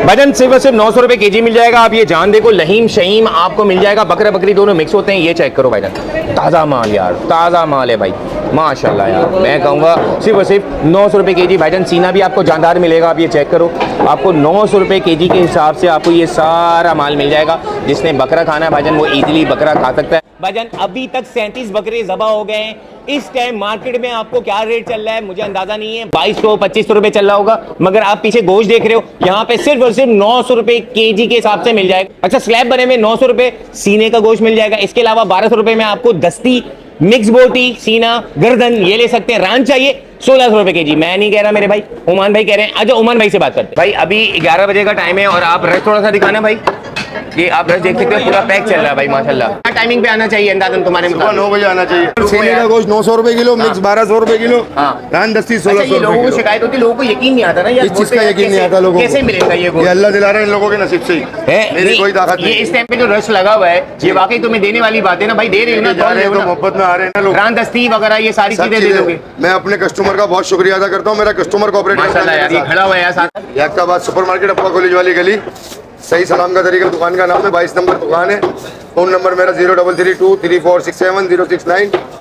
भाईजान सिर्फ और सिर्फ 900 रुपए केजी मिल जाएगा। आप ये जान देखो, लहीम शहीम आपको मिल जाएगा, बकरा बकरी दोनों मिक्स होते हैं। ये चेक करो भाईजान, ताज़ा माल यार, ताज़ा माल है भाई, माशाल्लाह यार। मैं कहूँगा सिर्फ और सिर्फ 900 रुपए केजी। भाईजान सीना भी आपको जानदार मिलेगा। आप ये चेक करो, आपको 900 रुपए केजी के हिसाब से आपको ये सारा माल मिल जाएगा। जिसने बकरा खाना है भाईजान वो इजीली बकरा खा सकता है। भाईजान अभी तक 37 बकरे ज़बा हो गए हैं। इस टाइम मार्केट में आपको क्या रेट चल रहा है मुझे अंदाजा नहीं है, 2200-2500 रुपए चल रहा होगा। मगर आप पीछे गोश्त देख रहे हो, यहाँ पे सिर्फ और सिर्फ 900 रुपए केजी के हिसाब से मिल जाएगा। अच्छा, स्लैब बने में 900 रुपए सीने का गोश्त मिल जाएगा। इसके अलावा 1200 रुपए में आपको दस्ती, मिक्स बोटी, सीना, गर्दन ये ले सकते हैं। रान चाहिए 1600 रुपए केजी। मैं नहीं कह रहा, मेरे भाई उमान भाई कह रहे हैं। अच्छा, उमान भाई से बात करते हैं। भाई अभी 11 बजे का टाइम है और आप रश थोड़ा सा दिखाना भाई। ये आप रश देख सकते हो, पूरा पैक चल रहा है भाई माशाल्लाह। क्या टाइमिंग पे आना चाहिए अंदाजन तुम्हारे मुताबिक? 9 बजे आना चाहिए। सीने का गोश्त 900 रुपए किलो, मिक्स 1200 रुपए किलो, रान दस्ती 1600 लोगों को शिकायत होती है, लोगों को यकीन नहीं आता ना यार, इस चीज का यकीन नहीं आता लोगों को। कैसे मिलेगा ये गोश्त? ये अल्लाह दिला रहा है इन लोगों के नसीब से ही है, मेरी कोई ताकत ये नहीं। इस टाइम पे जो रश लगा हुआ है ये वाकई तुम्हें देने वाली बात है ना भाई। दे रहे हो ना, जा रहे हैं तो मोहब्बत में आ रहे हैं ना लोग। रान दस्ती वगैरह ये सारी चीजें दे दोगे। मैं अपने कस्टमर का बहुत शुक्रिया अदा करता हूँ। मेरा कस्टमर कोऑपरेट माशाल्लाह यार, ये खड़ा हुआ है यार साथ। याकताबाद सुपर मार्केट, अप्पा कॉलेज वाली गली, सही सलाम का तरीका दुकान का नाम है। 22 नंबर दुकान है। फोन नंबर मेरा 03323467 069।